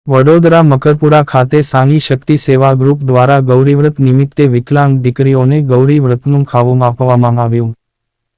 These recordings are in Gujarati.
વડોદરા મકરપુરા ખાતે સાંઈ શક્તિ સેવા ગ્રુપ દ્વારા ગૌરીવ્રત નિમિત્તે વિકલાંગ દીકરીઓને ગૌરી વ્રતનું ખાવું આપવામાં આવ્યું.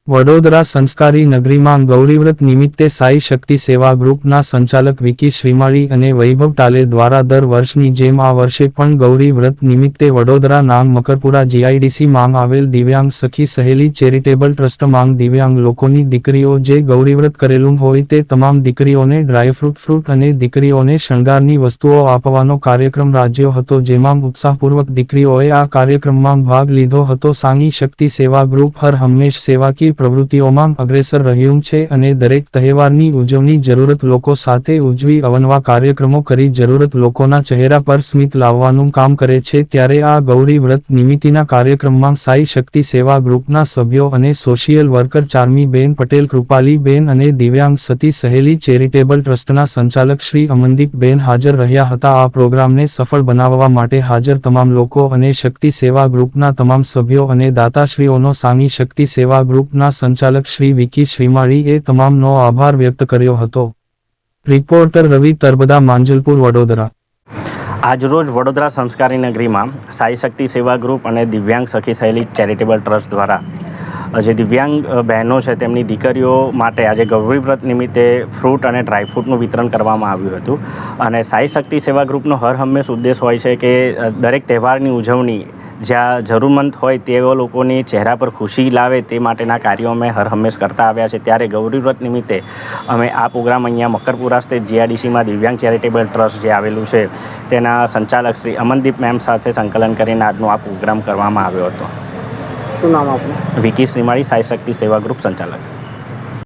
વડોદરા સંસ્કારી નગરીમાં ગૌરીવ્રત નિમિત્તે સાઈ શક્તિ સેવા ગ્રુપના સંચાલક વિકી શ્રીમાળી અને વૈભવ ટાલે દ્વારા દર વર્ષની જેમ આ વર્ષે પણ ગૌરી વ્રત નિમિત્તે વડોદરા નામ મકરપુરા જીઆઈડીસી માંગ આવેલ દિવ્યાંગ સખી સહેલી ચેરિટેબલ ટ્રસ્ટ માંગ દિવ્યાંગ લોકોની દીકરીઓ જે ગૌરીવ્રત કરેલું હોય તે તમામ દીકરીઓને ડ્રાયફ્રૂટ અને દીકરીઓને શણગારની વસ્તુઓ આપવાનો કાર્યક્રમ રાજ્યો હતો, જેમાં ઉત્સાહપૂર્વક દીકરીઓએ આ કાર્યક્રમમાં ભાગ લીધો હતો. સાંઈ શક્તિ સેવા ગ્રુપ હર હંમેશ સેવાકીય પ્રવૃત્તિઓમાં અગ્રેસર રહ્યું છે અને દરેક તહેવારની ઉજવણી જરૂરત લોકો સાથે ઉજવી અવનવા કાર્યક્રમો કરી જરૂરત લોકોના ચહેરા પર સ્મિત લાવવાનું કામ કરે છે. ત્યારે આ ગૌરી વ્રત નિમિત્તેના કાર્યક્રમમાં સાઈ શક્તિ સેવા ગ્રુપના સભ્યો અને સોશિયલ વર્કર ચાર્મીબેન પટેલ, કૃપાલીબેન અને દિવ્યાંગ સતી સહેલી ચેરિટેબલ ટ્રસ્ટના સંચાલક શ્રી અમનદીપબેન હાજર રહ્યા હતા. આ પ્રોગ્રામને સફળ બનાવવા માટે હાજર તમામ લોકો અને શક્તિ સેવા ગ્રુપના તમામ સભ્યો અને દાતાશ્રીઓનો સાંઈ શક્તિ સેવા ગ્રુપના સંચાલક શ્રી વિકી શ્રીમાળીએ તમામનો આભાર વ્યક્ત કર્યો હતો. રિપોર્ટર રવિ તરબદા, માંજલપુર, વડોદરા. આજરોજ વડોદરા સંસ્કારી નગરીમાં સાઈ શક્તિ સેવા ગ્રુપ અને દિવ્યાંગ સખી સહેલી ચેરિટેબલ ટ્રસ્ટ દ્વારા જે દિવ્યાંગ બહેનો છે તેમની દીકરીઓ માટે આજે ગૌરી વ્રત નિમિત્તે ફ્રૂટ અને ડ્રાયફ્રૂટનું વિતરણ કરવામાં આવ્યું હતું. અને સાઈ શક્તિ સેવા ગ્રુપનો હર હંમેશ ઉદ્દેશ હોય છે કે દરેક તહેવારની ઉજવણી જ્યાં જરૂરમંદ હોય તેવા લોકોની ચહેરા પર ખુશી લાવે તે માટેના કાર્યો અમે હર હંમેશ કરતા આવ્યા છે. ત્યારે ગૌરી વ્રત નિમિત્તે અમે આ પ્રોગ્રામ અહીંયા મકરપુરા સ્થિત જીઆઈડીસીમાં દિવ્યાંગ ચેરિટેબલ ટ્રસ્ટ જે આવેલું છે તેના સંચાલક શ્રી અમનદીપ મેમ સાથે સંકલન કરીને આજનો આ પ્રોગ્રામ કરવામાં આવ્યો હતો. શું નામ આપનું? વિકી શ્રીમાળી, સાઈ શક્તિ સેવા ગ્રુપ સંચાલક.